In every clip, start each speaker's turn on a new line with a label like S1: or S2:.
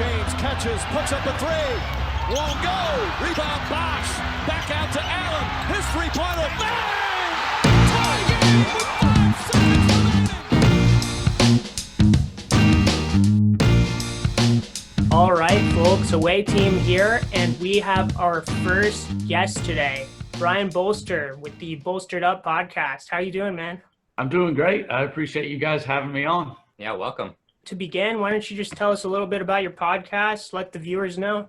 S1: James catches, puts up a three. Won't go. Rebound Bosch. Back out to Allen. His three-pointer. Bang! Tie game with 5 seconds remaining.
S2: All right, folks, away team here, and we have our first guest today, Brian Bolster with the Bolstered Up Podcast. How you doing, man?
S3: I'm doing great. I appreciate you guys having me on.
S4: Yeah, welcome.
S2: To begin, why don't you just tell us a little bit about your podcast, let the viewers know?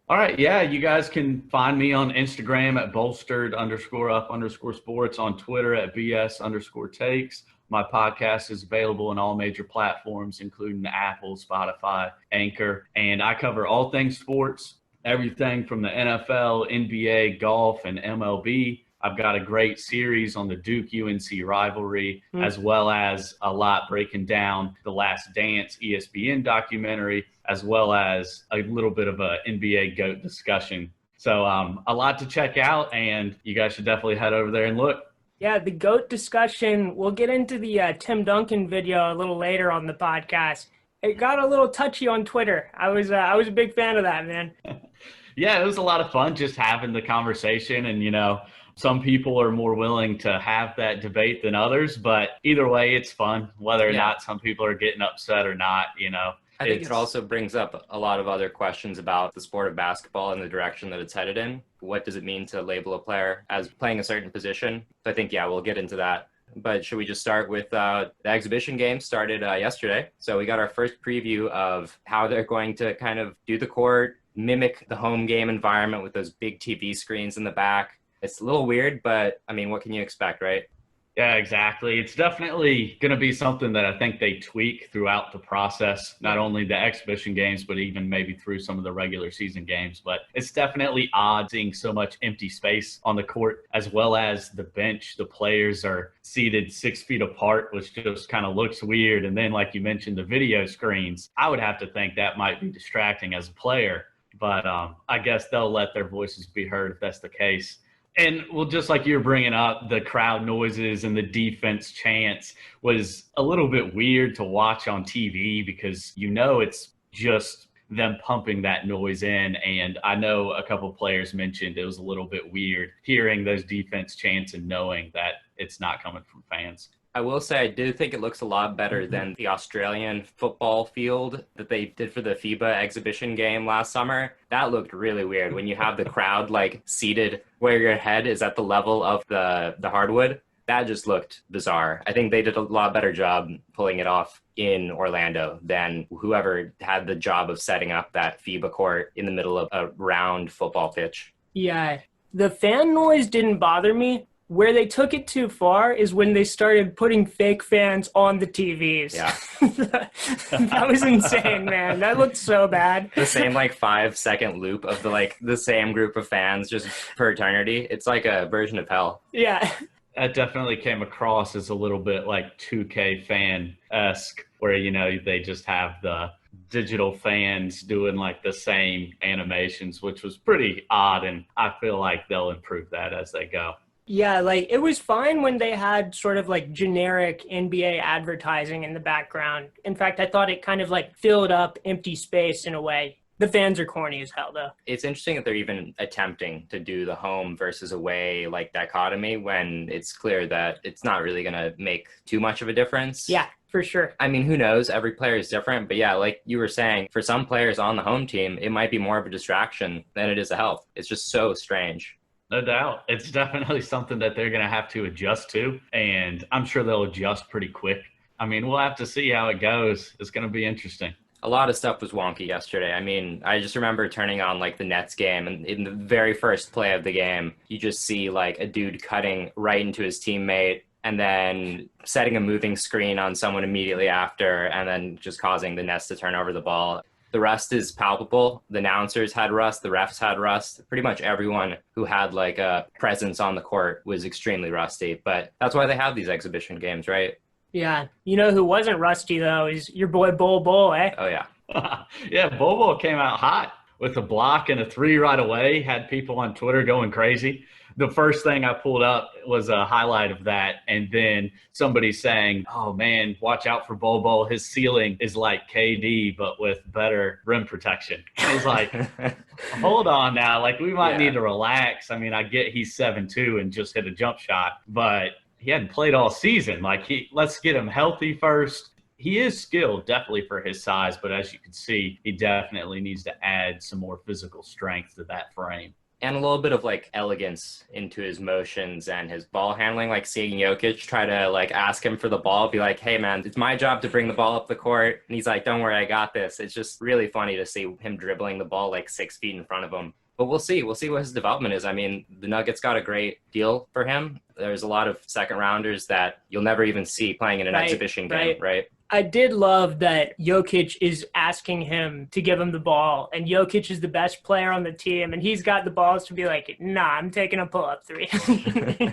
S3: All right. Yeah, you guys can find me on Instagram at bolstered_up_sports, on Twitter at BS_takes. My podcast is available on all major platforms, including Apple, Spotify, Anchor, and I cover all things sports, everything from the NFL, NBA, golf, and MLB. I've got a great series on the Duke-UNC rivalry, as well as a lot breaking down The Last Dance ESPN documentary, as well as a little bit of a NBA GOAT discussion. So a lot to check out, and you guys should definitely head over there and look.
S2: Yeah, the GOAT discussion, we'll get into the Tim Duncan video a little later on the podcast. It got a little touchy on Twitter. I was a big fan of that, man.
S3: Yeah, it was a lot of fun just having the conversation, and, you know, some people are more willing to have that debate than others, but either way, it's fun, whether or not some people are getting upset or not, you know.
S4: I think it also brings up a lot of other questions about the sport of basketball and the direction that it's headed in. What does it mean to label a player as playing a certain position? So I think, yeah, we'll get into that. But should we just start with the exhibition game started yesterday. So we got our first preview of how they're going to kind of do the court, mimic the home game environment with those big TV screens in the back. It's a little weird, but, I mean, what can you expect, right?
S3: Yeah, exactly. It's definitely going to be something that I think they tweak throughout the process, not only the exhibition games, but even maybe through some of the regular season games. But it's definitely odd seeing so much empty space on the court, as well as the bench. The players are seated 6 feet apart, which just kind of looks weird. And then, like you mentioned, the video screens, I would have to think that might be distracting as a player. But I guess they'll let their voices be heard if that's the case. And, well, just like you were bringing up, the crowd noises and the defense chants was a little bit weird to watch on TV because, you know, it's just them pumping that noise in. And I know a couple players mentioned it was a little bit weird hearing those defense chants and knowing that it's not coming from fans.
S4: I will say I do think it looks a lot better than the Australian football field that they did for the FIBA exhibition game last summer. That looked really weird when you have the crowd like seated where your head is at the level of the hardwood. That just looked bizarre. I think they did a lot better job pulling it off in Orlando than whoever had the job of setting up that FIBA court in the middle of a round football pitch.
S2: Yeah, the fan noise didn't bother me. Where they took it too far is when they started putting fake fans on the TVs.
S4: Yeah.
S2: That was insane, man. That looked so bad.
S4: The same 5-second loop of the same group of fans just per eternity. It's like a version of hell.
S2: Yeah.
S3: That definitely came across as a little bit like 2K fan-esque, where, you know, they just have the digital fans doing like the same animations, which was pretty odd. And I feel like they'll improve that as they go.
S2: Yeah, it was fine when they had sort of generic NBA advertising in the background. In fact, I thought it kind of filled up empty space in a way. The fans are corny as hell, though.
S4: It's interesting that they're even attempting to do the home versus away dichotomy when it's clear that it's not really going to make too much of a difference.
S2: Yeah, for sure.
S4: I mean, who knows? Every player is different. But yeah, like you were saying, for some players on the home team, it might be more of a distraction than it is a help. It's just so strange.
S3: No doubt. It's definitely something that they're going to have to adjust to, and I'm sure they'll adjust pretty quick. I mean, we'll have to see how it goes. It's going to be interesting.
S4: A lot of stuff was wonky yesterday. I mean, I just remember turning on the Nets game, and in the very first play of the game, you just see a dude cutting right into his teammate and then setting a moving screen on someone immediately after, and then just causing the Nets to turn over the ball. The rust is palpable. The announcers had rust. The refs had rust. Pretty much everyone who had a presence on the court was extremely rusty. But that's why they have these exhibition games, right?
S2: Yeah. You know who wasn't rusty, though, is your boy Bol, eh?
S4: Oh, yeah.
S3: Yeah, Bol came out hot with a block and a three right away. Had people on Twitter going crazy. the first thing I pulled up was a highlight of that. And then somebody saying, oh man, watch out for Bobo. His ceiling is like KD, but with better rim protection. I was like, hold on now. Like, we might need to relax. I mean, I get he's 7'2" and just hit a jump shot, but he hadn't played all season. Like, let's get him healthy first. He is skilled, definitely, for his size, but as you can see, he definitely needs to add some more physical strength to that frame.
S4: And a little bit of like elegance into his motions and his ball handling, like seeing Jokic try to like ask him for the ball, be like, hey man, it's my job to bring the ball up the court. And he's like, don't worry, I got this. It's just really funny to see him dribbling the ball like 6 feet in front of him. But we'll see what his development is. I mean, the Nuggets got a great deal for him. There's a lot of second rounders that you'll never even see playing in an exhibition game, right?
S2: I did love that Jokic is asking him to give him the ball, and Jokic is the best player on the team, and he's got the balls to be like, nah, I'm taking a pull-up three,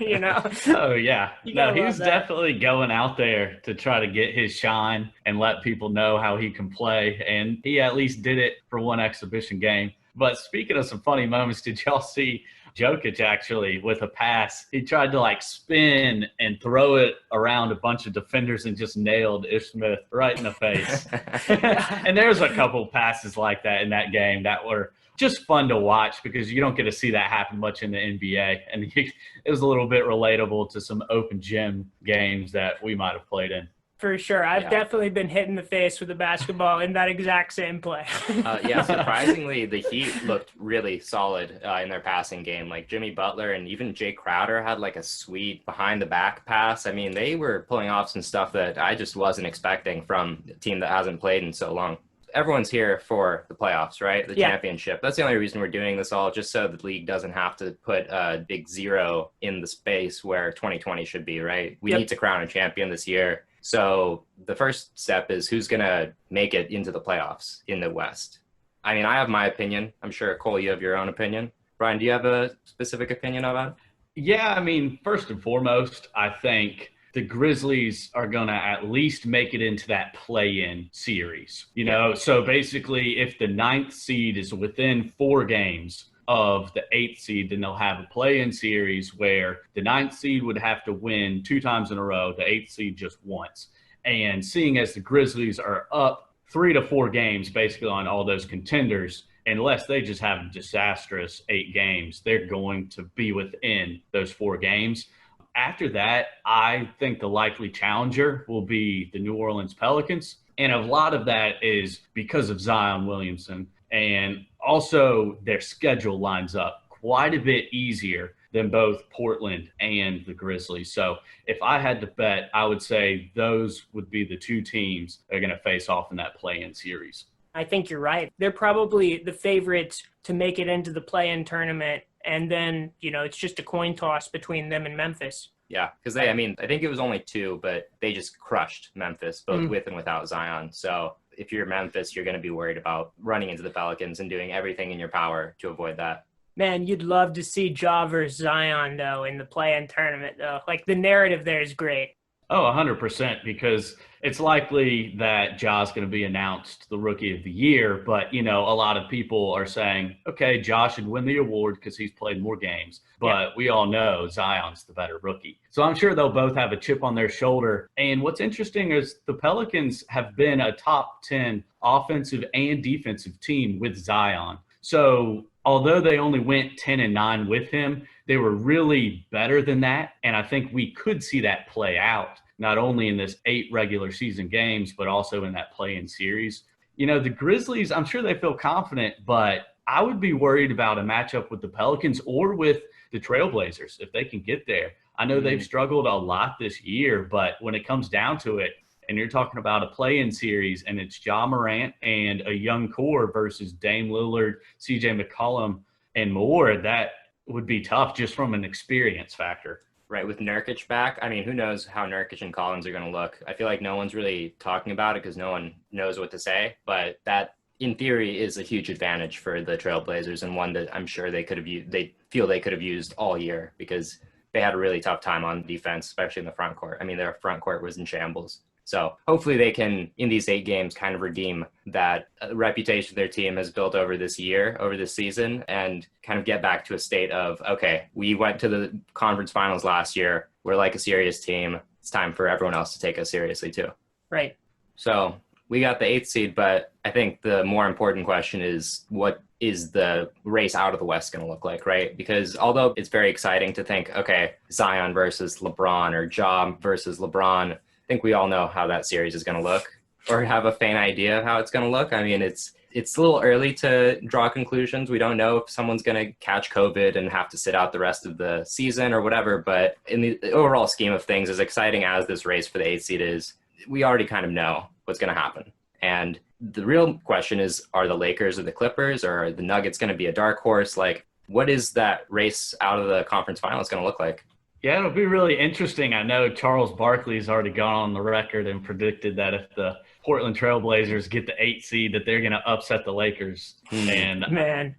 S2: you know?
S3: Oh, yeah. No, he's definitely going out there to try to get his shine and let people know how he can play, and he at least did it for one exhibition game. But speaking of some funny moments, did y'all see Jokic actually with a pass? He tried to like spin and throw it around a bunch of defenders and just nailed Ish Smith right in the face. And there's a couple passes like that in that game that were just fun to watch because you don't get to see that happen much in the NBA. And it was a little bit relatable to some open gym games that we might have played in.
S2: For sure. I've definitely been hit in the face with a basketball in that exact same play.
S4: Surprisingly, the Heat looked really solid in their passing game. Like Jimmy Butler and even Jay Crowder had like a sweet behind the back pass. I mean, they were pulling off some stuff that I just wasn't expecting from a team that hasn't played in so long. Everyone's here for the playoffs, right? The championship. That's the only reason we're doing this all, just so the league doesn't have to put a big zero in the space where 2020 should be, right? We need to crown a champion this year. So the first step is who's going to make it into the playoffs in the West. I mean, I have my opinion. I'm sure, Cole, you have your own opinion. Brian, do you have a specific opinion about it?
S3: Yeah, I mean, first and foremost, I think the Grizzlies are going to at least make it into that play-in series. You know, so basically if the 9th seed is within 4 games of the 8th seed, then they'll have a play-in series where the 9th seed would have to win 2 times in a row, the 8th seed just once. And seeing as the Grizzlies are up 3 to 4 games basically on all those contenders, unless they just have a disastrous 8 games, they're going to be within those 4 games. After that, I think the likely challenger will be the New Orleans Pelicans. And a lot of that is because of Zion Williamson. And also their schedule lines up quite a bit easier than both Portland and the Grizzlies. So if I had to bet, I would say those would be the 2 teams that are going to face off in that play-in series.
S2: I think you're right. They're probably the favorites to make it into the play-in tournament. And then, you know, it's just a coin toss between them and Memphis.
S4: Yeah, because I think it was only 2, but they just crushed Memphis, both with and without Zion. So if you're Memphis, you're going to be worried about running into the Pelicans and doing everything in your power to avoid that.
S2: Man, you'd love to see Ja versus Zion, though, in the play-in tournament, though. Like, the narrative there is great.
S3: Oh, 100%, because it's likely that Ja's going to be announced the Rookie of the Year, but, you know, a lot of people are saying, okay, Ja should win the award because he's played more games, but we all know Zion's the better rookie. So I'm sure they'll both have a chip on their shoulder. And what's interesting is the Pelicans have been a top 10 offensive and defensive team with Zion. So although they only went 10-9 with him, they were really better than that. And I think we could see that play out, not only in this 8 regular season games, but also in that play-in series. You know, the Grizzlies, I'm sure they feel confident, but I would be worried about a matchup with the Pelicans or with the Trailblazers if they can get there. I know they've struggled a lot this year, but when it comes down to it, and you're talking about a play-in series, and it's Ja Morant and a young core versus Dame Lillard, CJ McCollum, and more, that would be tough just from an experience factor.
S4: Right, with Nurkic back, I mean, who knows how Nurkic and Collins are going to look. I feel like no one's really talking about it because no one knows what to say, but that, in theory, is a huge advantage for the Trailblazers and one that I'm sure they could have used, they feel they could have used all year because they had a really tough time on defense, especially in the front court. I mean, their front court was in shambles. So hopefully they can, in these 8 games, kind of redeem that reputation their team has built over this season, and kind of get back to a state of, okay, we went to the conference finals last year. We're like a serious team. It's time for everyone else to take us seriously too.
S2: Right.
S4: So we got the 8th seed, but I think the more important question is, what is the race out of the West going to look like, right? Because although it's very exciting to think, okay, Zion versus LeBron or Ja versus LeBron, I think we all know how that series is going to look, or have a faint idea of how it's going to look. I mean, it's a little early to draw conclusions. We don't know if someone's going to catch COVID and have to sit out the rest of the season or whatever. But in the overall scheme of things, as exciting as this race for the 8th seed is, we already kind of know what's going to happen. And the real question is, are the Lakers or the Clippers or are the Nuggets going to be a dark horse? Like, what is that race out of the conference finals going to look like?
S3: Yeah, it'll be really interesting. I know Charles Barkley's already gone on the record and predicted that if the Portland Trailblazers get the 8th seed, that they're going to upset the Lakers. And,
S2: Man,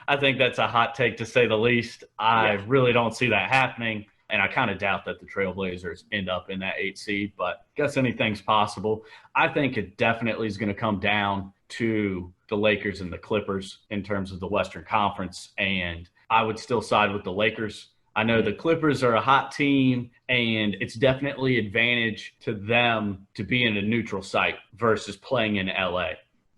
S3: I think that's a hot take to say the least. I really don't see that happening. And I kind of doubt that the Trailblazers end up in that 8th seed, but I guess anything's possible. I think it definitely is going to come down to the Lakers and the Clippers in terms of the Western Conference, and I would still side with the Lakers. I know the Clippers are a hot team, and it's definitely advantage to them to be in a neutral site versus playing in LA.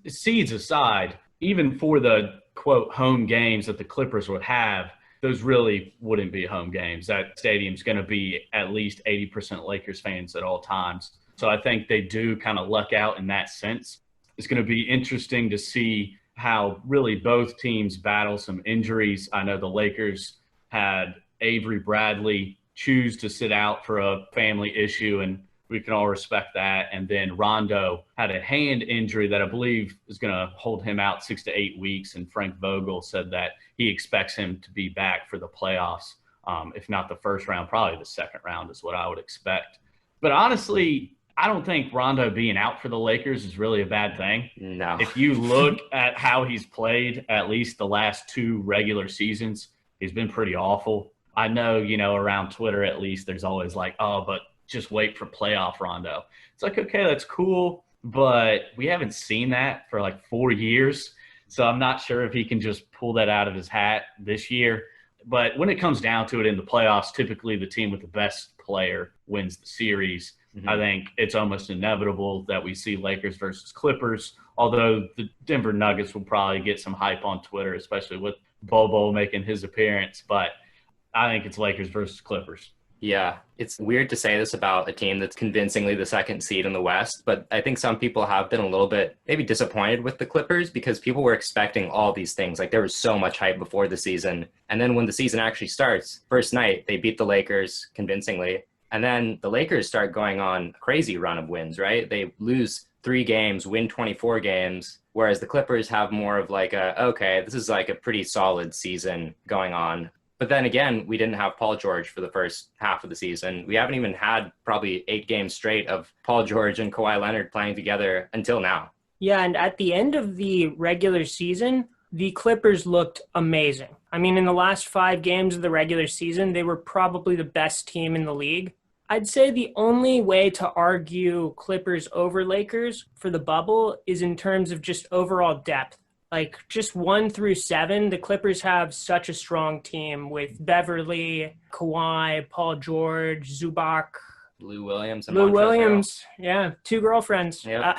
S3: Seeds aside, even for the, quote, home games that the Clippers would have, those really wouldn't be home games. That stadium's going to be at least 80% Lakers fans at all times. So I think they do kind of luck out in that sense. It's going to be interesting to see how really both teams battle some injuries. I know the Lakers had Avery Bradley choose to sit out for a family issue, and we can all respect that. And then Rondo had a hand injury that I believe is going to hold him out 6 to 8 weeks. And Frank Vogel said that he expects him to be back for the playoffs. If not the first round, probably the second round is what I would expect. But honestly, I don't think Rondo being out for the Lakers is really a bad thing.
S4: No.
S3: If you look at how he's played, at least the last 2 regular seasons, he's been pretty awful. I know, around Twitter at least, there's always like, oh, but just wait for playoff Rondo. It's like, okay, that's cool, but we haven't seen that for like 4 years. So I'm not sure if he can just pull that out of his hat this year. But when it comes down to it in the playoffs, typically the team with the best player wins the series. Mm-hmm. I think it's almost inevitable that we see Lakers versus Clippers, although the Denver Nuggets will probably get some hype on Twitter, especially with Bobo making his appearance. But I think it's Lakers versus Clippers.
S4: Yeah, it's weird to say this about a team that's convincingly the 2nd seed in the West, but I think some people have been a little bit maybe disappointed with the Clippers because people were expecting all these things. Like, there was so much hype before the season. And then when the season actually starts, first night, they beat the Lakers convincingly. And then the Lakers start going on a crazy run of wins, right? They lose 3 games, win 24 games, whereas the Clippers have more of like okay, this is like a pretty solid season going on. But then again, we didn't have Paul George for the first half of the season. We haven't even had probably 8 games straight of Paul George and Kawhi Leonard playing together until now.
S2: Yeah, and at the end of the regular season, the Clippers looked amazing. I mean, in the last 5 games of the regular season, they were probably the best team in the league. I'd say the only way to argue Clippers over Lakers for the bubble is in terms of just overall depth. Like, just 1 through 7, the Clippers have such a strong team with Beverly, Kawhi, Paul George, Zubac,
S4: Lou Williams. And
S2: Lou
S4: Montrezl
S2: Williams. Yeah, 2 girlfriends.
S4: Yep.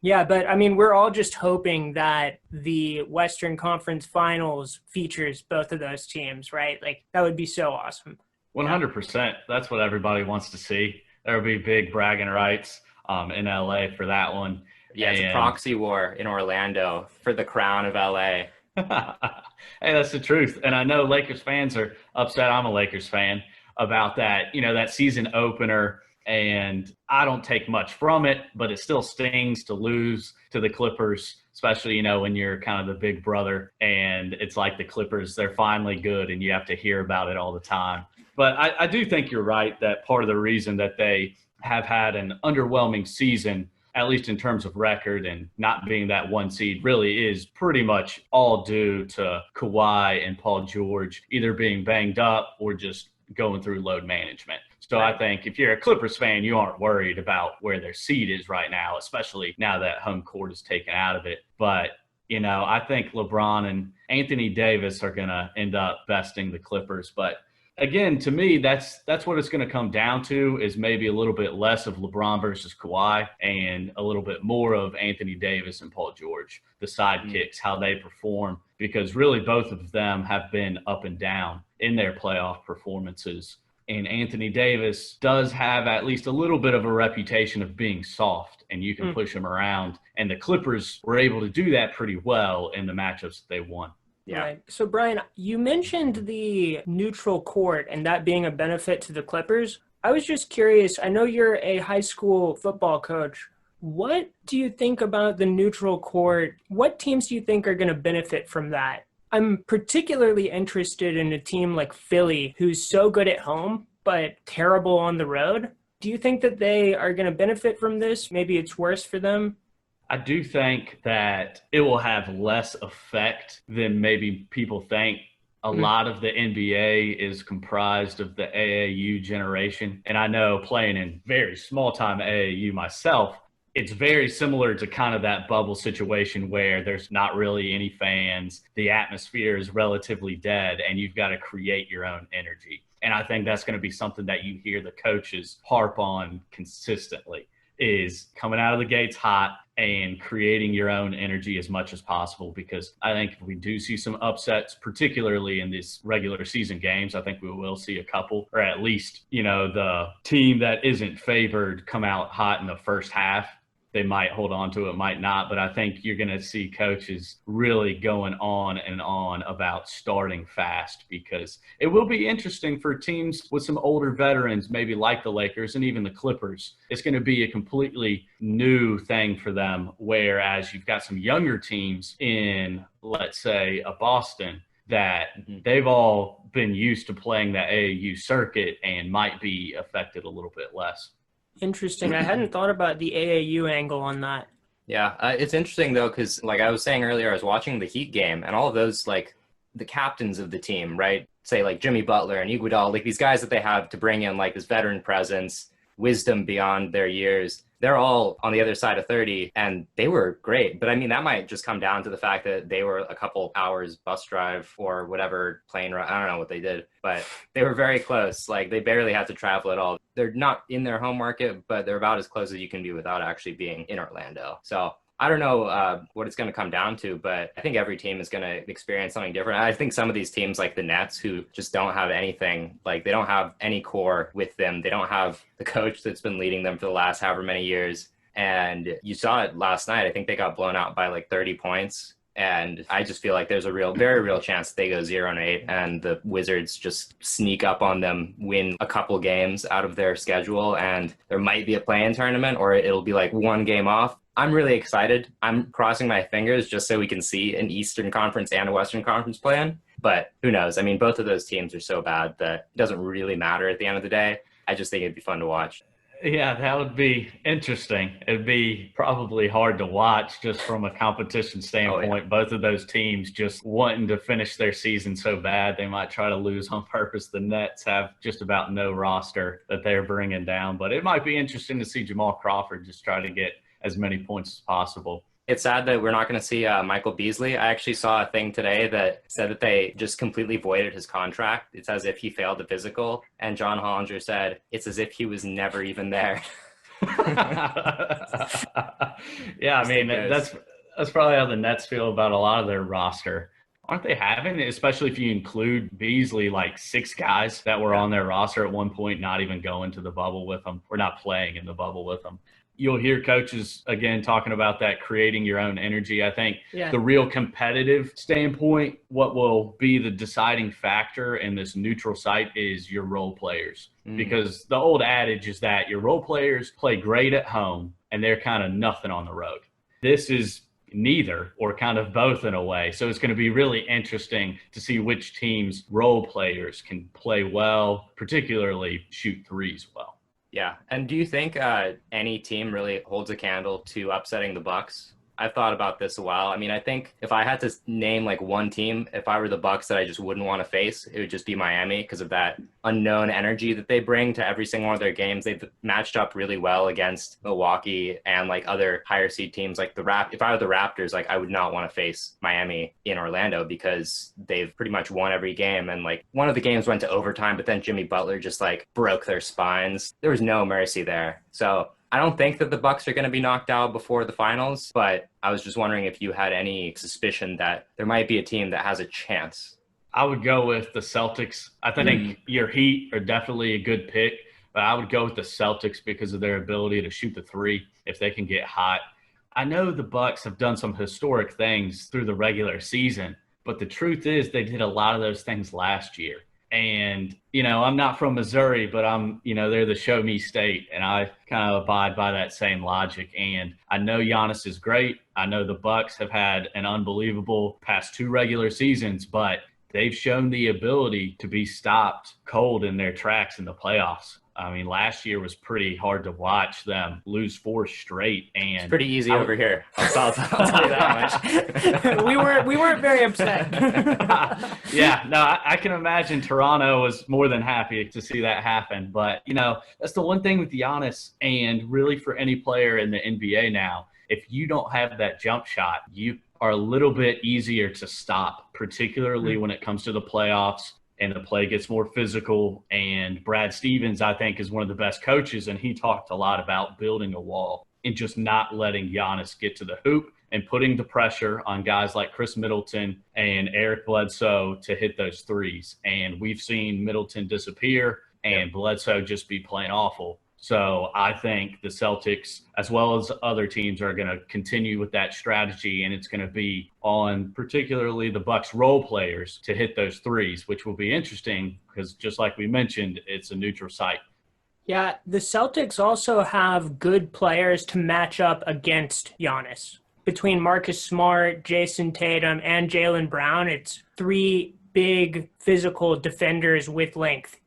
S2: Yeah, but I mean, we're all just hoping that the Western Conference Finals features both of those teams, right? Like, that would be so awesome.
S3: 100%. That's what everybody wants to see. There will be big bragging rights in LA for that one.
S4: Yeah, it's a proxy war in Orlando for the crown of LA.
S3: Hey, that's the truth. And I know Lakers fans are upset. I'm a Lakers fan about that, that season opener. And I don't take much from it, but it still stings to lose to the Clippers, especially, when you're kind of the big brother and it's like the Clippers, they're finally good and you have to hear about it all the time. But I do think you're right that part of the reason that they have had an underwhelming season, at least in terms of record and not being that 1 seed, really is pretty much all due to Kawhi and Paul George either being banged up or just going through load management. So I think if you're a Clippers fan, you aren't worried about where their seed is right now, especially now that home court is taken out of it. But, I think LeBron and Anthony Davis are going to end up besting the Clippers. But again, to me, that's what it's going to come down to, is maybe a little bit less of LeBron versus Kawhi and a little bit more of Anthony Davis and Paul George, the sidekicks, how they perform, because really both of them have been up and down in their playoff performances. And Anthony Davis does have at least a little bit of a reputation of being soft, and you can push him around. And the Clippers were able to do that pretty well in the matchups that they won.
S4: Yeah.
S2: Right. So, Brian, you mentioned the neutral court and that being a benefit to the Clippers. I was just curious. I know you're a high school football coach. What do you think about the neutral court? What teams do you think are going to benefit from that? I'm particularly interested in a team like Philly, who's so good at home, but terrible on the road. Do you think that they are going to benefit from this? Maybe it's worse for them?
S3: I do think that it will have less effect than maybe people think. A lot of the NBA is comprised of the AAU generation. And I know, playing in very small time AAU myself, it's very similar to kind of that bubble situation where there's not really any fans. The atmosphere is relatively dead, and you've got to create your own energy. And I think that's going to be something that you hear the coaches harp on consistently, is coming out of the gates hot and creating your own energy as much as possible. Because I think if we do see some upsets, particularly in these regular season games, I think we will see a couple, or at least, the team that isn't favored come out hot in the first half. They might hold on to it, might not, but I think you're going to see coaches really going on and on about starting fast, because it will be interesting for teams with some older veterans, maybe like the Lakers and even the Clippers. It's going to be a completely new thing for them, whereas you've got some younger teams in, let's say, a Boston, that they've all been used to playing the AAU circuit and might be affected a little bit less.
S2: Interesting. I hadn't thought about the AAU angle on that.
S4: Yeah, it's interesting, though, because like I was saying earlier, I was watching the Heat game, and all of those, like, the captains of the team, right? Say, like, Jimmy Butler and Iguodala, like, these guys that they have to bring in, like, this veteran presence, wisdom beyond their years. They're all on the other side of 30, and they were great. But I mean, that might just come down to the fact that they were a couple hours bus drive or whatever plane ride. I don't know what they did, but they were very close. Like, they barely had to travel at all. They're not in their home market, but they're about as close as you can be without actually being in Orlando. So I don't know what it's going to come down to, but I think every team is going to experience something different. I think some of these teams like the Nets, who just don't have anything, like they don't have any core with them. They don't have the coach that's been leading them for the last however many years. And you saw it last night. I think they got blown out by like 30 points. And I just feel like there's a very real chance they go 0-8 and the Wizards just sneak up on them, win a couple games out of their schedule, and there might be a play-in tournament, or it'll be like one game off. I'm really excited. I'm crossing my fingers just so we can see an Eastern Conference and a Western Conference play-in. But who knows? I mean, both of those teams are so bad that it doesn't really matter at the end of the day. I just think it'd be fun to watch.
S3: Yeah, that would be interesting. It'd be probably hard to watch just from a competition standpoint. Oh, yeah. Both of those teams just wanting to finish their season so bad they might try to lose on purpose. The Nets have just about no roster that they're bringing down. But it might be interesting to see Jamal Crawford just try to get as many points as possible.
S4: It's sad that we're not going to see Michael Beasley. I actually saw a thing today that said that they just completely voided his contract. It's as if he failed the physical. And John Hollinger said, it's as if he was never even there.
S3: Yeah, I mean, that's probably how the Nets feel about a lot of their roster. Aren't they having, especially if you include Beasley, like 6 guys that were on their roster at one point not even going to the bubble with them, or not playing in the bubble with them? You'll hear coaches, again, talking about that, creating your own energy. I think the real competitive standpoint, what will be the deciding factor in this neutral site is your role players. Because the old adage is that your role players play great at home and they're kind of nothing on the road. This is neither, or kind of both in a way. So it's going to be really interesting to see which team's role players can play well, particularly shoot threes well.
S4: Yeah. And do you think any team really holds a candle to upsetting the Bucks? I've thought about this a while. I mean, I think if I had to name like one team, if I were the Bucks that I just wouldn't want to face, it would just be Miami because of that unknown energy that they bring to every single one of their games. They've matched up really well against Milwaukee and like other higher seed teams like the If I were the Raptors, like I would not want to face Miami in Orlando because they've pretty much won every game. And like one of the games went to overtime, but then Jimmy Butler just like broke their spines. There was no mercy there. So I don't think that the Bucks are going to be knocked out before the finals, but I was just wondering if you had any suspicion that there might be a team that has a chance.
S3: I would go with the Celtics. I think your Heat are definitely a good pick, but I would go with the Celtics because of their ability to shoot the three if they can get hot. I know the Bucks have done some historic things through the regular season, but the truth is they did a lot of those things last year. And, I'm not from Missouri, but they're the show me state. And I kind of abide by that same logic. And I know Giannis is great. I know the Bucks have had an unbelievable past 2 regular seasons, but they've shown the ability to be stopped cold in their tracks in the playoffs. I mean, last year was pretty hard to watch them lose 4 straight. And
S4: it's pretty easy over here. I'll tell you that
S2: much. we weren't very upset.
S3: Yeah, no, I can imagine Toronto was more than happy to see that happen. But, that's the one thing with Giannis and really for any player in the NBA now. If you don't have that jump shot, you are a little bit easier to stop, particularly when it comes to the playoffs. And the play gets more physical. And Brad Stevens, I think, is one of the best coaches. And he talked a lot about building a wall and just not letting Giannis get to the hoop and putting the pressure on guys like Chris Middleton and Eric Bledsoe to hit those threes. And we've seen Middleton disappear and Bledsoe just be playing awful. So I think the Celtics, as well as other teams, are going to continue with that strategy, and it's going to be on particularly the Bucks role players to hit those threes, which will be interesting because just like we mentioned, it's a neutral site.
S2: Yeah, the Celtics also have good players to match up against Giannis. Between Marcus Smart, Jason Tatum, and Jaylen Brown, it's 3 big physical defenders with length,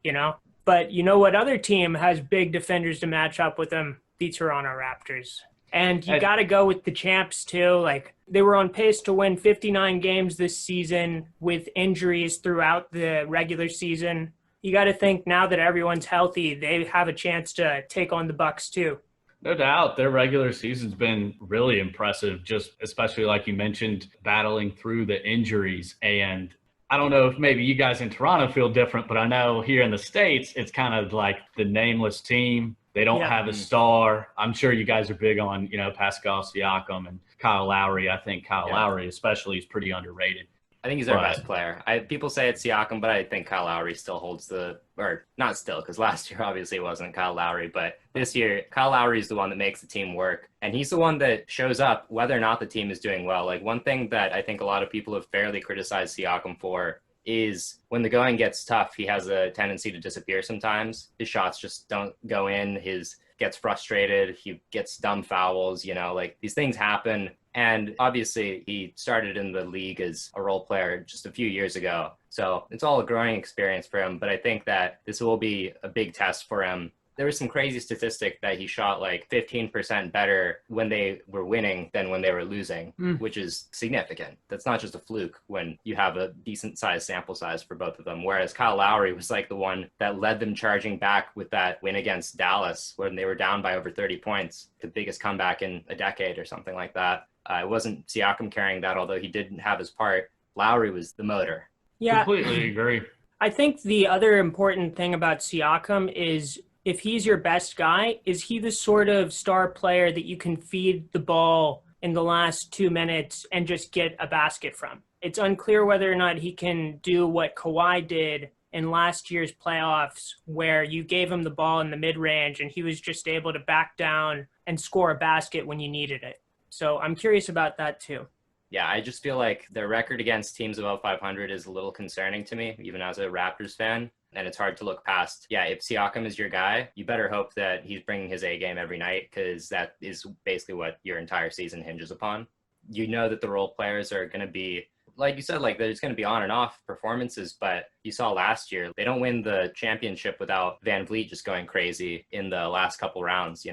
S2: But you know what other team has big defenders to match up with them? The Toronto Raptors. And you got to go with the champs too. Like they were on pace to win 59 games this season with injuries throughout the regular season. You got to think now that everyone's healthy, they have a chance to take on the Bucks too.
S3: No doubt. Their regular season's been really impressive, just especially like you mentioned, battling through the injuries. And I don't know if maybe you guys in Toronto feel different, but I know here in the States, it's kind of like the nameless team. They don't have a star. I'm sure you guys are big on, Pascal Siakam and Kyle Lowry. I think Kyle Lowry especially is pretty underrated.
S4: I think he's our best player. People say it's Siakam, but I think Kyle Lowry still holds or not still, because last year obviously it wasn't Kyle Lowry, but this year Kyle Lowry is the one that makes the team work. And he's the one that shows up whether or not the team is doing well. Like one thing that I think a lot of people have fairly criticized Siakam for is when the going gets tough, he has a tendency to disappear sometimes. His shots just don't go in. Gets frustrated. He gets dumb fouls, like these things happen. And obviously he started in the league as a role player just a few years ago. So it's all a growing experience for him. But I think that this will be a big test for him. There was some crazy statistic that he shot like 15% better when they were winning than when they were losing, which is significant. That's not just a fluke when you have a decent sized sample size for both of them. Whereas Kyle Lowry was like the one that led them charging back with that win against Dallas when they were down by over 30 points, the biggest comeback in a decade or something like that. It wasn't Siakam carrying that, although he didn't have his part. Lowry was the motor.
S2: Yeah,
S3: completely agree.
S2: I think the other important thing about Siakam is if he's your best guy, is he the sort of star player that you can feed the ball in the last 2 minutes and just get a basket from? It's unclear whether or not he can do what Kawhi did in last year's playoffs, where you gave him the ball in the mid-range and he was just able to back down and score a basket when you needed it. So I'm curious about that too.
S4: Yeah, I just feel like their record against teams above 500 is a little concerning to me, even as a Raptors fan. And it's hard to look past. Yeah, if Siakam is your guy, you better hope that he's bringing his A game every night, because that is basically what your entire season hinges upon. You know that the role players are going to be, like you said, like there's going to be on and off performances, but you saw last year, they don't win the championship without Van Vliet just going crazy in the last couple rounds,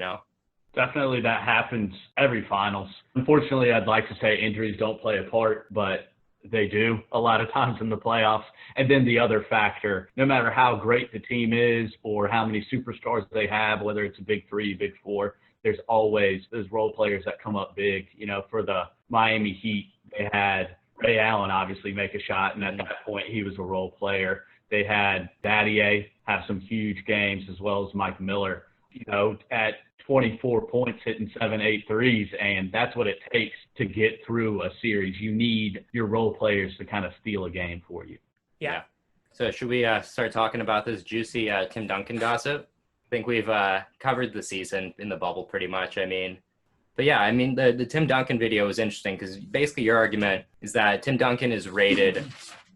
S3: Definitely that happens every finals. Unfortunately, I'd like to say injuries don't play a part, but they do a lot of times in the playoffs. And then the other factor, no matter how great the team is or how many superstars they have, whether it's a big three, big four, there's always those role players that come up big. You know, for the Miami Heat, they had Ray Allen obviously make a shot, and at that point he was a role player. They had Battier have some huge games, as well as Mike Miller, you know, at 24 points hitting 7-8 threes, and that's what it takes to get through a series. You need your role players to kind of steal a game for you.
S4: Yeah. So should we start talking about this juicy Tim Duncan gossip? I think we've covered the season in the bubble pretty much. But yeah, the Tim Duncan video was interesting because basically your argument is that Tim Duncan is rated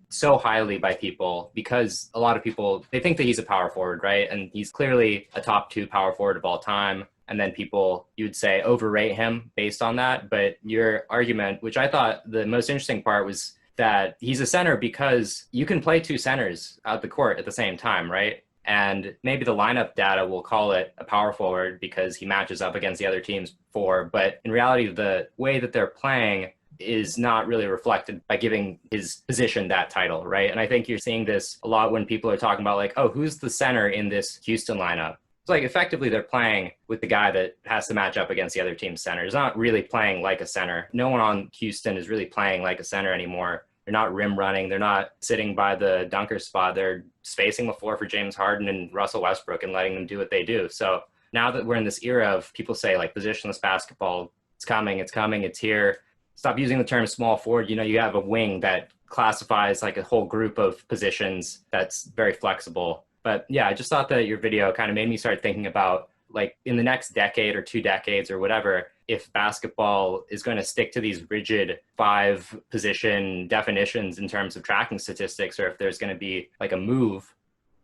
S4: so highly by people because a lot of people, they think that he's a power forward, right? And he's clearly a top 2 power forward of all time. And then people, you would say, overrate him based on that. But your argument, which I thought the most interesting part, was that he's a center because you can play 2 centers out the court at the same time, right? And maybe the lineup data will call it a power forward because he matches up against the other team's 4. But in reality, the way that they're playing is not really reflected by giving his position that title, right? And I think you're seeing this a lot when people are talking about like, oh, who's the center in this Houston lineup? It's like effectively they're playing with the guy that has to match up against the other team's center. He's not really playing like a center. No one on Houston is really playing like a center anymore. They're not rim running. They're not sitting by the dunker spot. They're spacing the floor for James Harden and Russell Westbrook and letting them do what they do. So now that we're in this era of people say like positionless basketball, it's coming, it's here. Stop using the term small forward. You know, you have a wing that classifies like a whole group of positions that's very flexible. But yeah, I just thought that your video kind of made me start thinking about like in the next decade or 2 decades or whatever, if basketball is going to stick to these rigid 5 position definitions in terms of tracking statistics, or if there's going to be like a move.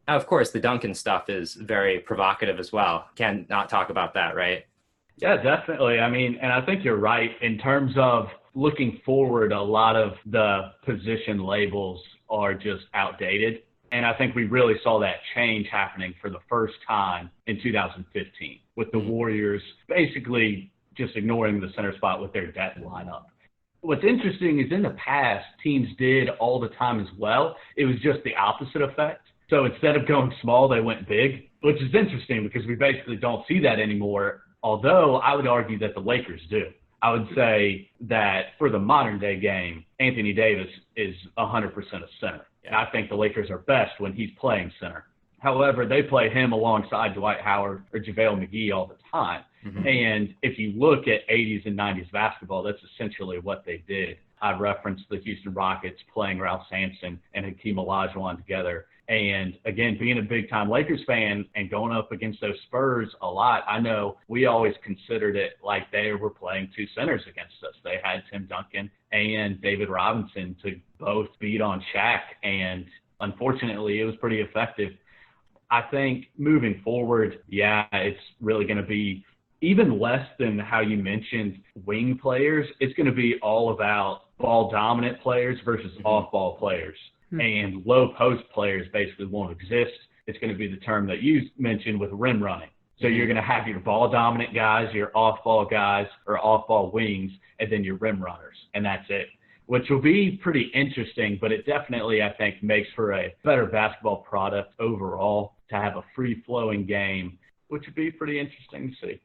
S4: Now, of course, the Duncan stuff is very provocative as well. Can't not talk about that, right?
S3: Yeah, definitely. I mean, and I think you're right in terms of looking forward, a lot of the position labels are just outdated. And I think we really saw that change happening for the first time in 2015 with the Warriors basically just ignoring the center spot with their depth lineup. What's interesting is in the past, teams did all the time as well. It was just the opposite effect. So instead of going small, they went big, which is interesting because we basically don't see that anymore. Although I would argue that the Lakers do. I would say that for the modern day game, Anthony Davis is 100% a center. And I think the Lakers are best when he's playing center. However, they play him alongside Dwight Howard or JaVale McGee all the time. Mm-hmm. And if you look at 80s and 90s basketball, that's essentially what they did. I referenced the Houston Rockets playing Ralph Sampson and Hakeem Olajuwon together. And again, being a big-time Lakers fan and going up against those Spurs a lot, I know we always considered it like they were playing 2 centers against us. They had Tim Duncan and David Robinson to both beat on Shaq, and unfortunately, it was pretty effective. I think moving forward, yeah, it's really going to be even less than how you mentioned wing players. It's going to be all about ball-dominant players versus off-ball players. And low post players basically won't exist. It's going to be the term that you mentioned with rim running. So you're going to have your ball dominant guys, your off ball guys or off ball wings, and then your rim runners. And that's it, which will be pretty interesting. But it definitely, I think, makes for a better basketball product overall to have a free flowing game, which would be pretty interesting to see.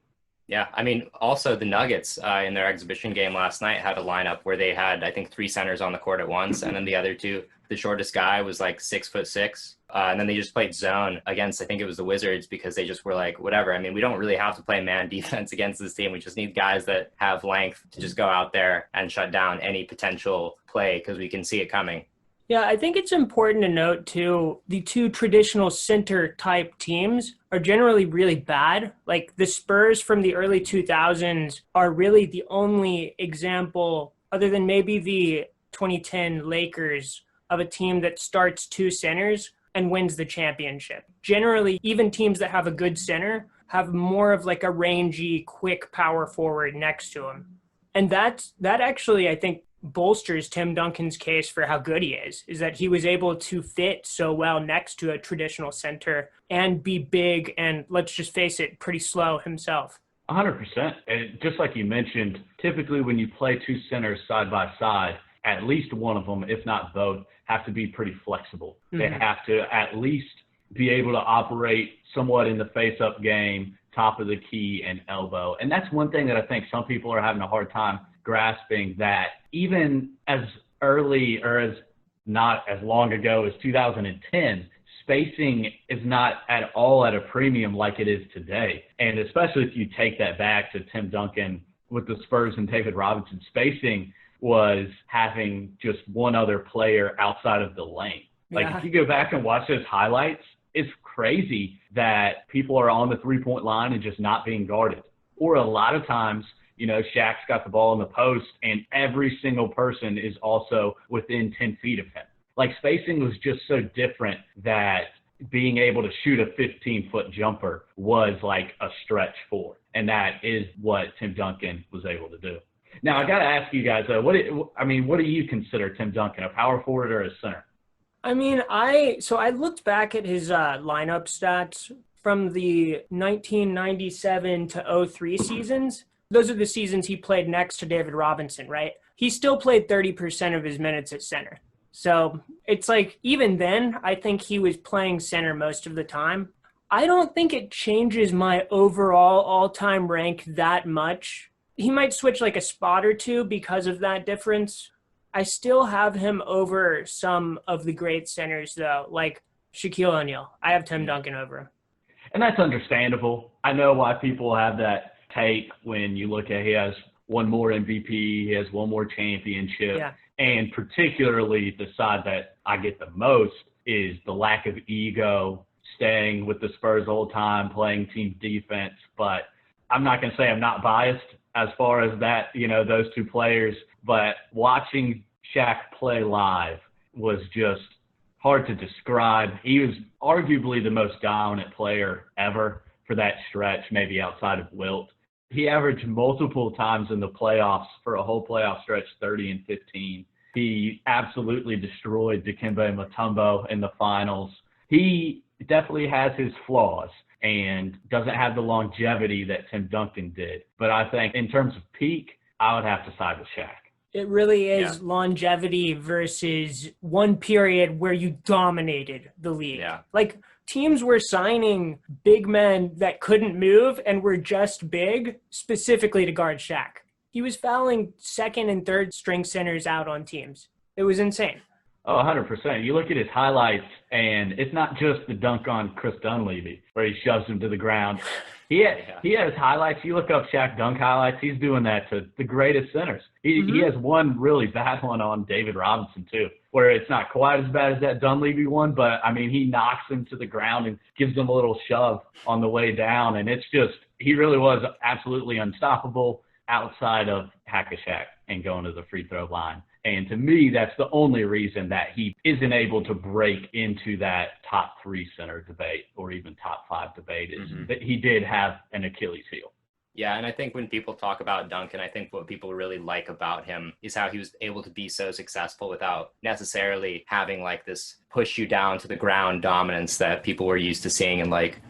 S4: Yeah, I mean, also the Nuggets in their exhibition game last night had a lineup where they had, I think, 3 centers on the court at once, and then the other 2, the shortest guy was like 6'6", and then they just played zone against, I think it was the Wizards, because they just were like, whatever. I mean, we don't really have to play man defense against this team. We just need guys that have length to just go out there and shut down any potential play because we can see it coming.
S2: Yeah, I think it's important to note, too, the 2 traditional center-type teams are generally really bad. Like, the Spurs from the early 2000s are really the only example, other than maybe the 2010 Lakers, of a team that starts 2 centers and wins the championship. Generally, even teams that have a good center have more of like a rangy, quick power forward next to him. And that actually, I think, bolsters Tim Duncan's case for how good he is that he was able to fit so well next to a traditional center and be big and, let's just face it, pretty slow himself.
S3: 100%. And just like you mentioned, typically when you play two centers side by side, at least one of them, if not both, have to be pretty flexible. Mm-hmm. They have to at least be able to operate somewhat in the face-up game, top of the key, and elbow. And that's one thing that I think some people are having a hard time grasping, that even as early or as not as long ago as 2010, spacing is not at all at a premium like it is today. And especially if you take that back to Tim Duncan with the Spurs and David Robinson, spacing was having just one other player outside of the lane. Like if you go back and watch those highlights, it's crazy that people are on the three-point line and just not being guarded. Or a lot of times, you know, Shaq's got the ball in the post and every single person is also within 10 feet of him. Like spacing was just so different that being able to shoot a 15-foot jumper was like a stretch for. And that is what Tim Duncan was able to do. Now, I got to ask you guys, what do you consider Tim Duncan, a power forward or a center?
S2: I mean, I looked back at his lineup stats from the 1997 to 03 seasons. Those are the seasons he played next to David Robinson, right? He still played 30% of his minutes at center. So it's like, even then, I think he was playing center most of the time. I don't think it changes my overall all-time rank that much. He might switch like a spot or two because of that difference. I still have him over some of the great centers, though, like Shaquille O'Neal. I have Tim Duncan over him.
S3: And that's understandable. I know why people have that take when you look at he has one more MVP, he has one more championship.
S2: Yeah.
S3: And particularly the side that I get the most is the lack of ego, staying with the Spurs the whole time, playing team defense. But I'm not going to say I'm not biased as far as that, you know, those two players. But watching Shaq play live was just hard to describe. He was arguably the most dominant player ever for that stretch, maybe outside of Wilt. He averaged multiple times in the playoffs for a whole playoff stretch, 30 and 15. He absolutely destroyed Dikembe Mutombo in the finals. He definitely has his flaws and doesn't have the longevity that Tim Duncan did. But I think in terms of peak, I would have to side with Shaq.
S2: It really is longevity versus one period where you dominated the league.
S4: Yeah.
S2: Like, teams were signing big men that couldn't move and were just big specifically to guard Shaq. He was fouling second and third string centers out on teams. It was insane.
S3: Oh, 100%. You look at his highlights, and it's not just the dunk on Chris Dunleavy where he shoves him to the ground. He has highlights. You look up Shaq dunk highlights, he's doing that to the greatest centers. He has one really bad one on David Robinson, too, where it's not quite as bad as that Dunleavy one, but, I mean, he knocks him to the ground and gives him a little shove on the way down. And it's just, he really was absolutely unstoppable outside of Hack-a-Shaq and going to the free throw line. And to me, that's the only reason that he isn't able to break into that top three center debate or even top five debate is that he did have an Achilles heel.
S4: Yeah, and I think when people talk about Duncan, I think what people really like about him is how he was able to be so successful without necessarily having like this push you down to the ground dominance that people were used to seeing in like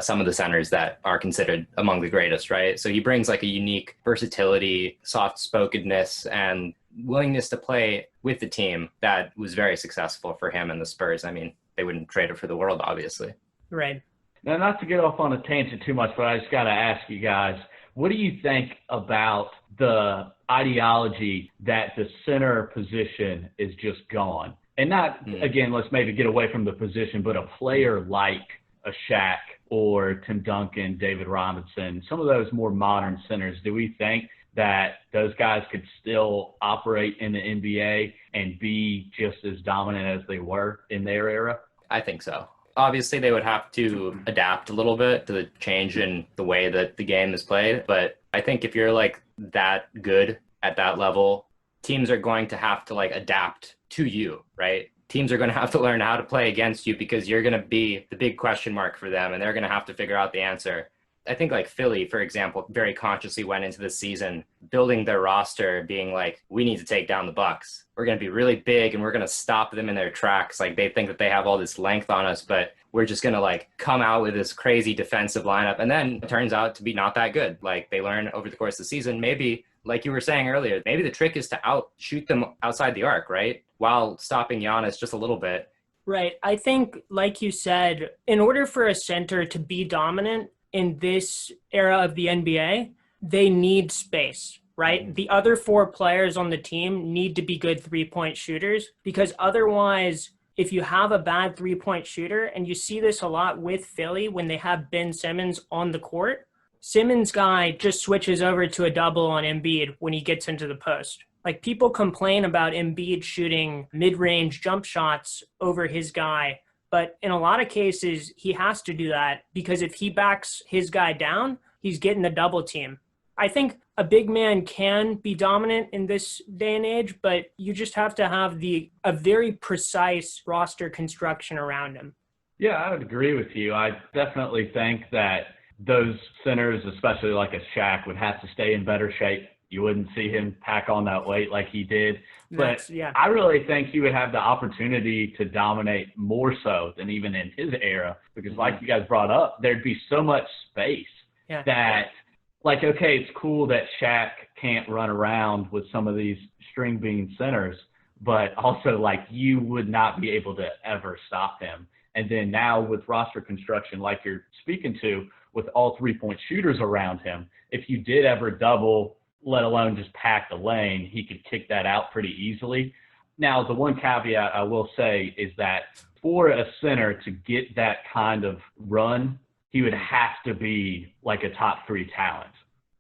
S4: some of the centers that are considered among the greatest, right? So he brings like a unique versatility, soft-spokenness, and willingness to play with the team that was very successful for him and the Spurs. I mean, they wouldn't trade it for the world, obviously.
S2: Right.
S3: Now, not to get off on a tangent too much, but I just got to ask you guys, what do you think about the ideology that the center position is just gone? And not, again, let's maybe get away from the position, but a player like a Shaq or Tim Duncan, David Robinson, some of those more modern centers, do we think that those guys could still operate in the NBA and be just as dominant as they were in their era?
S4: I think so. Obviously, they would have to adapt a little bit to the change in the way that the game is played. But I think if you're like that good at that level, teams are going to have to like adapt to you, right? Teams are going to have to learn how to play against you because you're going to be the big question mark for them and they're going to have to figure out the answer. I think like Philly, for example, very consciously went into the season building their roster being like, we need to take down the Bucks. We're going to be really big and we're going to stop them in their tracks. Like they think that they have all this length on us, but we're just going to like come out with this crazy defensive lineup. And then it turns out to be not that good. Like they learn over the course of the season, maybe like you were saying earlier, maybe the trick is to shoot them outside the arc, right? While stopping Giannis just a little bit.
S2: Right. I think, like you said, in order for a center to be dominant in this era of the NBA, they need space, right? The other four players on the team need to be good three-point shooters, because otherwise, if you have a bad three-point shooter, and you see this a lot with Philly when they have Ben Simmons on the court, Simmons' guy just switches over to a double on Embiid when he gets into the post. Like, people complain about Embiid shooting mid-range jump shots over his guy, but in a lot of cases, he has to do that because if he backs his guy down, he's getting a double team. I think a big man can be dominant in this day and age, but you just have to have a very precise roster construction around him.
S3: Yeah, I would agree with you. I definitely think that those centers, especially like a Shaq, would have to stay in better shape. You wouldn't see him pack on that weight like he did. But I really think he would have the opportunity to dominate more so than even in his era, because like you guys brought up, there'd be so much space that, like, okay, it's cool that Shaq can't run around with some of these string bean centers, but also, like, you would not be able to ever stop him. And then now with roster construction, like you're speaking to, with all three-point shooters around him, if you did ever double, let alone just pack the lane, he could kick that out pretty easily. Now, the one caveat I will say is that for a center to get that kind of run, he would have to be like a top three talent.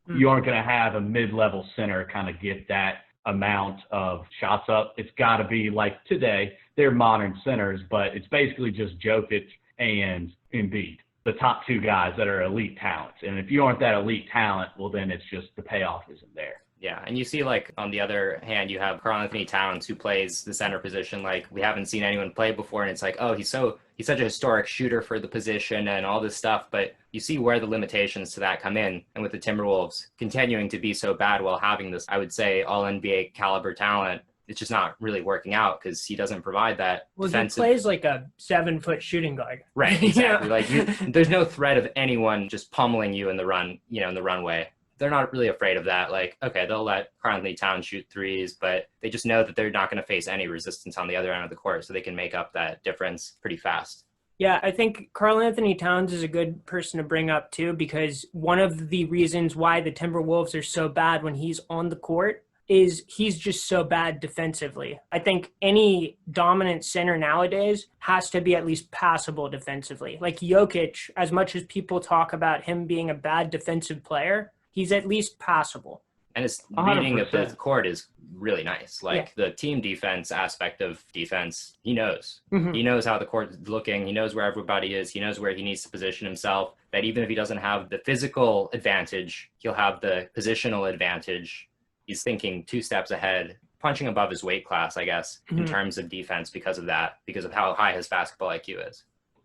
S3: You aren't going to have a mid-level center kind of get that amount of shots up. It's got to be like today, they're modern centers, but it's basically just Jokic and Embiid, the top two guys that are elite talents. And if you aren't that elite talent, well, then it's just the payoff isn't there.
S4: Yeah, and you see, like, on the other hand, you have Karl-Anthony Towns, who plays the center position like we haven't seen anyone play before, and it's like, oh, he's such a historic shooter for the position and all this stuff, but you see where the limitations to that come in. And with the Timberwolves continuing to be so bad while having this, I would say, all-NBA caliber talent, it's just not really working out because he doesn't provide that defensive.
S2: He plays like a 7-foot shooting guard.
S4: Right, exactly. Like there's no threat of anyone just pummeling you in the runway. They're not really afraid of that. Like, okay, they'll let Karl-Anthony Towns shoot threes, but they just know that they're not going to face any resistance on the other end of the court, so they can make up that difference pretty fast.
S2: Yeah, I think Karl-Anthony Towns is a good person to bring up too, because one of the reasons why the Timberwolves are so bad when he's on the court is he's just so bad defensively. I think any dominant center nowadays has to be at least passable defensively. Like Jokic, as much as people talk about him being a bad defensive player, he's at least passable.
S4: And his reading of the court is really nice. Like the team defense aspect of defense, he knows. He knows how the court is looking. He knows where everybody is. He knows where he needs to position himself. That even if he doesn't have the physical advantage, he'll have the positional advantage. He's thinking 2 steps ahead, punching above his weight class, I guess, in terms of defense because of that, because of how high his basketball IQ is.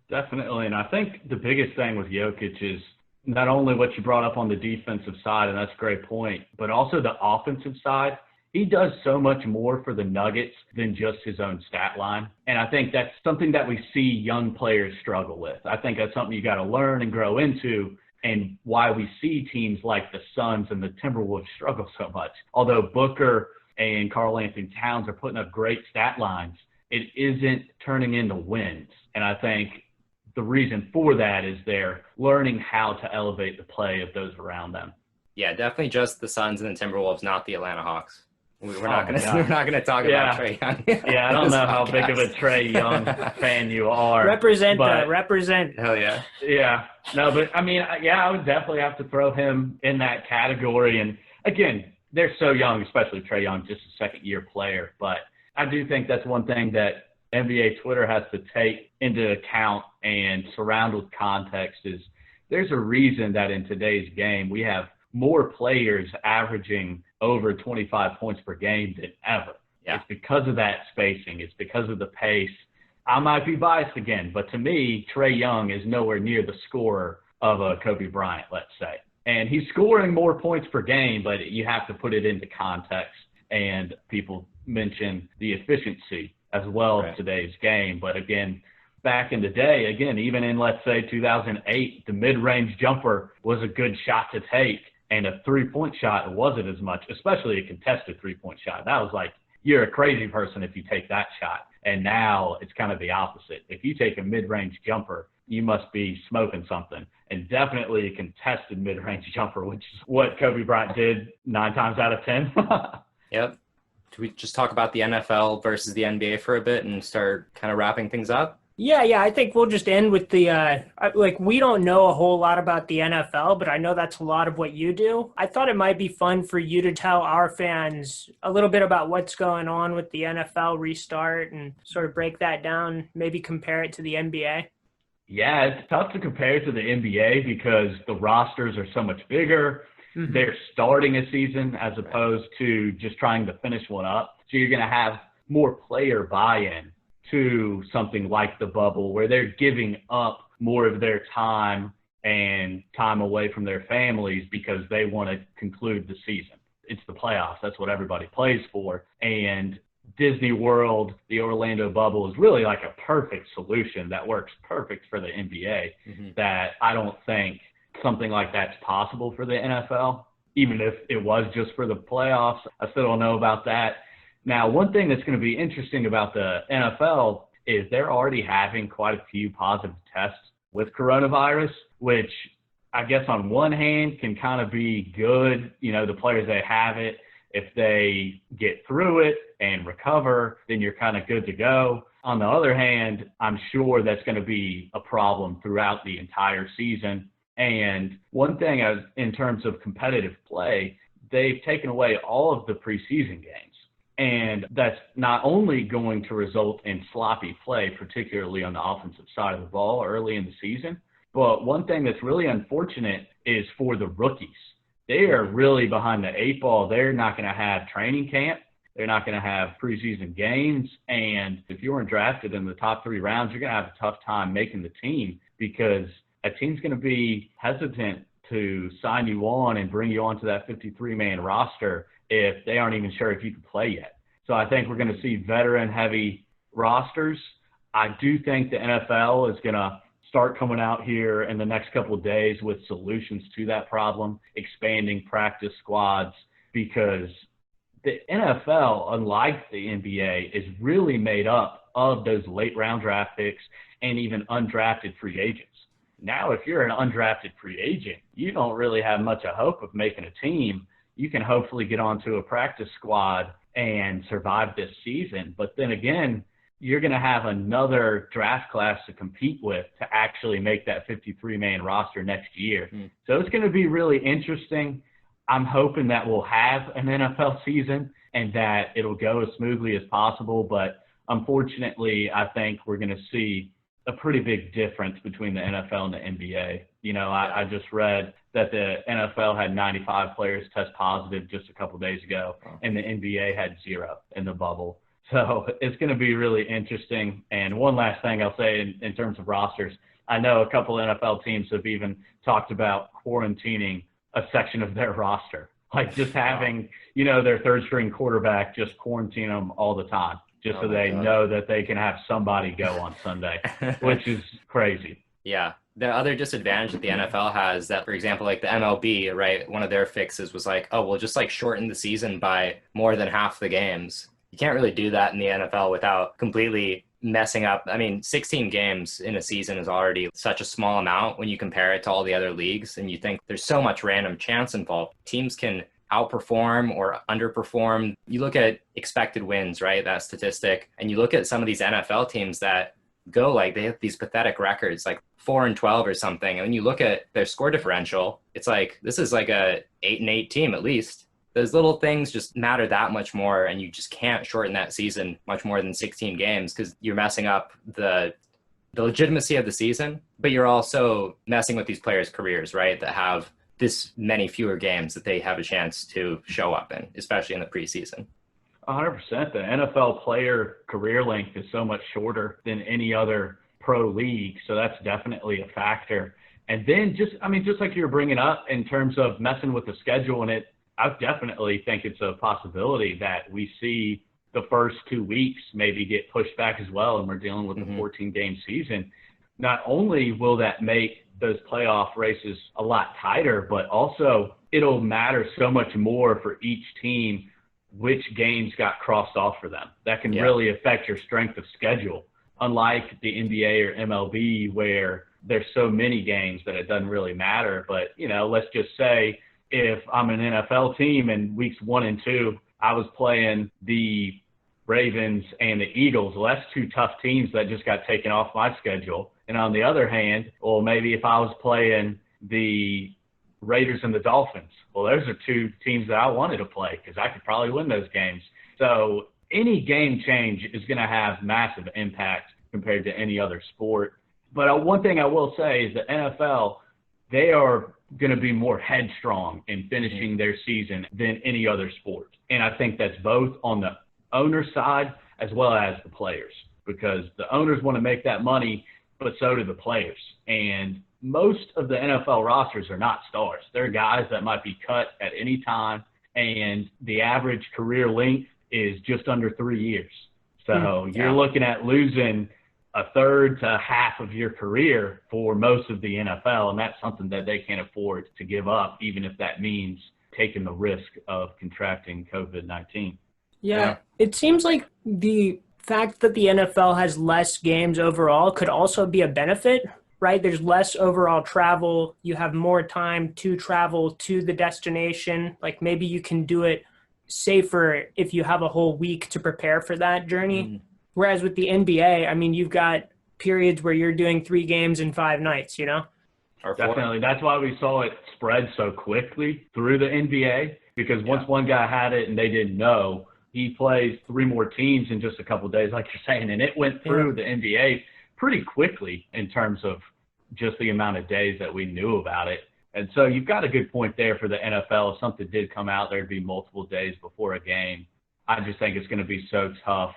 S3: Definitely. And I think the biggest thing with Jokic is not only what you brought up on the defensive side, and that's a great point, but also the offensive side. He does so much more for the Nuggets than just his own stat line. And I think that's something that we see young players struggle with. I think that's something you got to learn and grow into, and why we see teams like the Suns and the Timberwolves struggle so much. Although Booker and Karl-Anthony Towns are putting up great stat lines, it isn't turning into wins. And I think the reason for that is they're learning how to elevate the play of those around them.
S4: Yeah, definitely just the Suns and the Timberwolves, not the Atlanta Hawks. We're not going to talk about Trae Young.
S3: Yeah, I don't know how big of a Trae Young fan you are.
S2: Represent.
S4: Hell yeah.
S3: Yeah. No, but I mean, I would definitely have to throw him in that category. And again, they're so young, especially Trae Young, just a second-year player. But I do think that's one thing that NBA Twitter has to take into account and surround with context is there's a reason that in today's game we have more players averaging over 25 points per game than ever. Yeah. It's because of that spacing. It's because of the pace. I might be biased again, but to me, Trae Young is nowhere near the scorer of a Kobe Bryant, let's say. And he's scoring more points per game, but you have to put it into context. And people mention the efficiency as well of today's game. But again, back in the day, again, even in, let's say, 2008, the mid-range jumper was a good shot to take. And a three-point shot wasn't as much, especially a contested three-point shot. That was like, you're a crazy person if you take that shot. And now it's kind of the opposite. If you take a mid-range jumper, you must be smoking something. And definitely a contested mid-range jumper, which is what Kobe Bryant did 9 times out of 10.
S4: Yep. Do we just talk about the NFL versus the NBA for a bit and start kind of wrapping things up?
S2: Yeah, I think we'll just end with the, we don't know a whole lot about the NFL, but I know that's a lot of what you do. I thought it might be fun for you to tell our fans a little bit about what's going on with the NFL restart and sort of break that down, maybe compare it to the NBA.
S3: Yeah, it's tough to compare to the NBA because the rosters are so much bigger. Mm-hmm. They're starting a season as opposed to just trying to finish one up. So you're going to have more player buy-in to something like the bubble where they're giving up more of their time and time away from their families because they want to conclude the season. It's the playoffs. That's what everybody plays for. And Disney World, the Orlando bubble, is really like a perfect solution that works perfect for the NBA. Mm-hmm. That I don't think something like that's possible for the NFL, even if it was just for the playoffs. I still don't know about that. Now, one thing that's going to be interesting about the NFL is they're already having quite a few positive tests with coronavirus, which I guess on one hand can kind of be good. You know, the players that have it, if they get through it and recover, then you're kind of good to go. On the other hand, I'm sure that's going to be a problem throughout the entire season. And one thing in terms of competitive play, they've taken away all of the preseason games. And that's not only going to result in sloppy play, particularly on the offensive side of the ball early in the season, but one thing that's really unfortunate is for the rookies. They are really behind the 8 ball. They're not going to have training camp. They're not going to have preseason games. And if you weren't drafted in the top 3 rounds, you're going to have a tough time making the team because a team's going to be hesitant to sign you on and bring you onto that 53-man roster if they aren't even sure if you can play yet. So I think we're going to see veteran-heavy rosters. I do think the NFL is going to start coming out here in the next couple of days with solutions to that problem, expanding practice squads, because the NFL, unlike the NBA, is really made up of those late-round draft picks and even undrafted free agents. Now, if you're an undrafted free agent, you don't really have much of hope of making a team. You can hopefully get onto a practice squad and survive this season. But then again, you're going to have another draft class to compete with to actually make that 53-man roster next year. So it's going to be really interesting. I'm hoping that we'll have an NFL season and that it'll go as smoothly as possible. But unfortunately, I think we're going to see a pretty big difference between the NFL and the NBA. You know, I just read that the NFL had 95 players test positive just a couple of days ago, and the NBA had 0 in the bubble. So it's going to be really interesting. And one last thing I'll say in terms of rosters, I know a couple NFL teams have even talked about quarantining a section of their roster, like just having, you know, their third string quarterback just quarantine them all the time, just so they know that they can have somebody go on Sunday, which is crazy.
S4: Yeah. The other disadvantage that the NFL has that, for example, like the MLB, right, one of their fixes was like, oh, we'll just like shorten the season by more than half the games. You can't really do that in the NFL without completely messing up. I mean, 16 games in a season is already such a small amount when you compare it to all the other leagues. And you think there's so much random chance involved. Teams can outperform or underperform. You look at expected wins, right, that statistic, and you look at some of these NFL teams that go like they have these pathetic records like 4-12 or something. And when you look at their score differential, it's like this is like a 8-8 team at least. Those little things just matter that much more, and you just can't shorten that season much more than 16 games because you're messing up the legitimacy of the season, but you're also messing with these players' careers, right, that have this many fewer games that they have a chance to show up in, especially in the preseason.
S3: 100%. The NFL player career length is so much shorter than any other pro league, so that's definitely a factor. And then just like you were bringing up in terms of messing with the schedule and it, I definitely think it's a possibility that we see the first 2 weeks maybe get pushed back as well, and we're dealing with a 14-game season. Not only will that make those playoff races a lot tighter, but also it'll matter so much more for each team which games got crossed off for them. That can really affect your strength of schedule, unlike the NBA or MLB where there's so many games that it doesn't really matter. But, let's just say if I'm an NFL team and weeks 1 and 2, I was playing the Ravens and the Eagles. Well, that's 2 tough teams that just got taken off my schedule. And on the other hand, well, maybe if I was playing the Raiders and the Dolphins, well, those are 2 teams that I wanted to play because I could probably win those games. So any game change is going to have massive impact compared to any other sport. But one thing I will say is the NFL, they are going to be more headstrong in finishing their season than any other sport. And I think that's both on the owner side as well as the players, because the owners want to make that money, but so do the players. And most of the NFL rosters are not stars. They're guys that might be cut at any time, and the average career length is just under 3 years. So you're looking at losing a third to half of your career for most of the NFL, and that's something that they can't afford to give up, even if that means taking the risk of contracting COVID-19.
S2: Yeah, it seems like the fact that the NFL has less games overall could also be a benefit, right? There's less overall travel. You have more time to travel to the destination. Like maybe you can do it safer if you have a whole week to prepare for that journey. Whereas with the NBA, I mean, you've got periods where you're doing 3 games in 5 nights,
S3: Definitely. That's why we saw it spread so quickly through the NBA, because once one guy had it and they didn't know, he plays 3 more teams in just a couple of days, like you're saying, and it went through the NBA pretty quickly in terms of just the amount of days that we knew about it. And so you've got a good point there for the NFL. If something did come out, there'd be multiple days before a game. I just think it's going to be so tough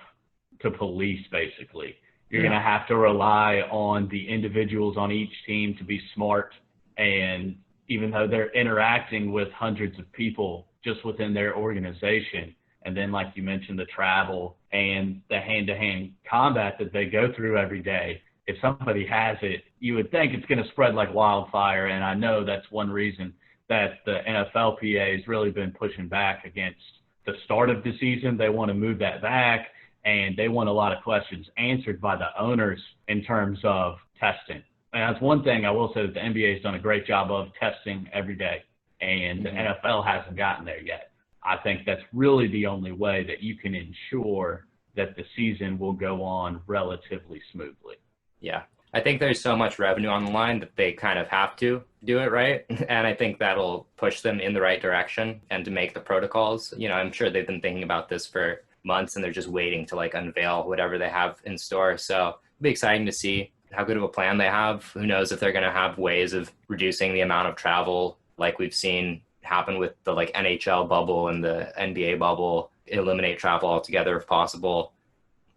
S3: to police, basically. You're going to have to rely on the individuals on each team to be smart. And even though they're interacting with hundreds of people just within their organization, and then, like you mentioned, the travel and the hand-to-hand combat that they go through every day, if somebody has it, you would think it's going to spread like wildfire. And I know that's one reason that the NFLPA has really been pushing back against the start of the season. They want to move that back, and they want a lot of questions answered by the owners in terms of testing. And that's one thing I will say that the NBA has done a great job of testing every day, and the NFL hasn't gotten there yet. I think that's really the only way that you can ensure that the season will go on relatively smoothly.
S4: Yeah. I think there's so much revenue on the line that they kind of have to do it right. And I think that'll push them in the right direction and to make the protocols. I'm sure they've been thinking about this for months and they're just waiting to unveil whatever they have in store. So it'll be exciting to see how good of a plan they have. Who knows if they're going to have ways of reducing the amount of travel like we've seen happen with the NHL bubble and the NBA bubble, eliminate travel altogether if possible.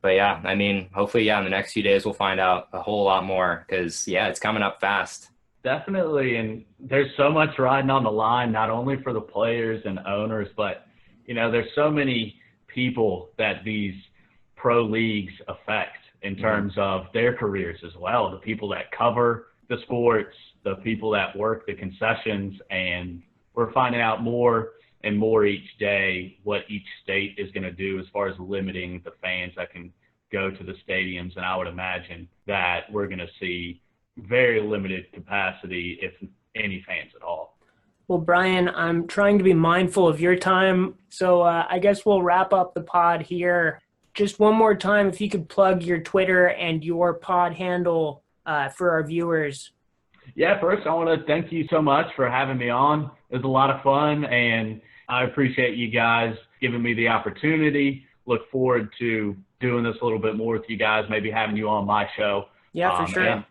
S4: But yeah, I mean, hopefully, in the next few days, we'll find out a whole lot more because, it's coming up fast.
S3: Definitely. And there's so much riding on the line, not only for the players and owners, but, there's so many people that these pro leagues affect in terms of their careers as well. The people that cover the sports, the people that work the concessions, and we're finding out more and more each day what each state is going to do as far as limiting the fans that can go to the stadiums. And I would imagine that we're going to see very limited capacity, if any fans at all.
S2: Well, Brian, I'm trying to be mindful of your time, so I guess we'll wrap up the pod here. Just one more time, if you could plug your Twitter and your pod handle for our viewers.
S3: Yeah, first, I want to thank you so much for having me on. It was a lot of fun, and I appreciate you guys giving me the opportunity. Look forward to doing this a little bit more with you guys, maybe having you on my show.
S2: Yeah, for sure.
S3: And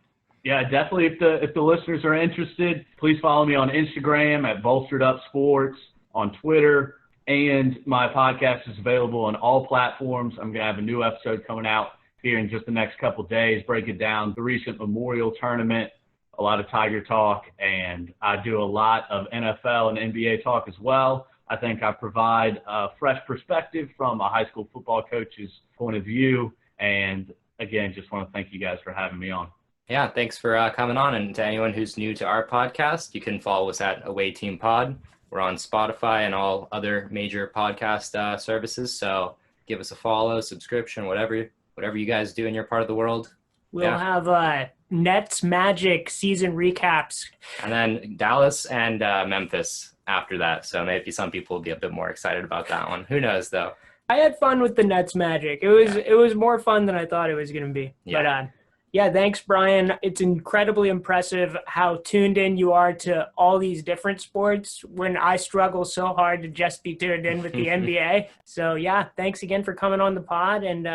S3: yeah, definitely. If the listeners are interested, please follow me on Instagram at Bolstered Up Sports, on Twitter, and my podcast is available on all platforms. I'm going to have a new episode coming out here in just the next couple of days, breaking down the recent Memorial Tournament a lot of Tiger talk, and I do a lot of NFL and NBA talk as well. I think I provide a fresh perspective from a high school football coach's point of view. And again, just want to thank you guys for having me on.
S4: Yeah, thanks for coming on. And to anyone who's new to our podcast, you can follow us at Away Team Pod. We're on Spotify and all other major podcast services. So give us a follow, subscription, whatever you guys do in your part of the world.
S2: We'll have Nets Magic season recaps.
S4: And then Dallas and Memphis after that. So maybe some people will be a bit more excited about that one. Who knows, though?
S2: I had fun with the Nets Magic. It was more fun than I thought it was going to be.
S4: Yeah.
S2: But thanks, Brian. It's incredibly impressive how tuned in you are to all these different sports when I struggle so hard to just be tuned in with the NBA. So, thanks again for coming on the pod. And,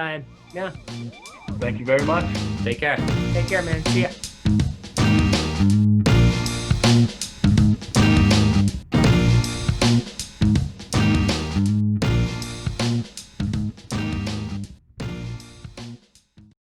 S3: Thank you very much.
S4: Take care.
S2: Take care, man. See ya.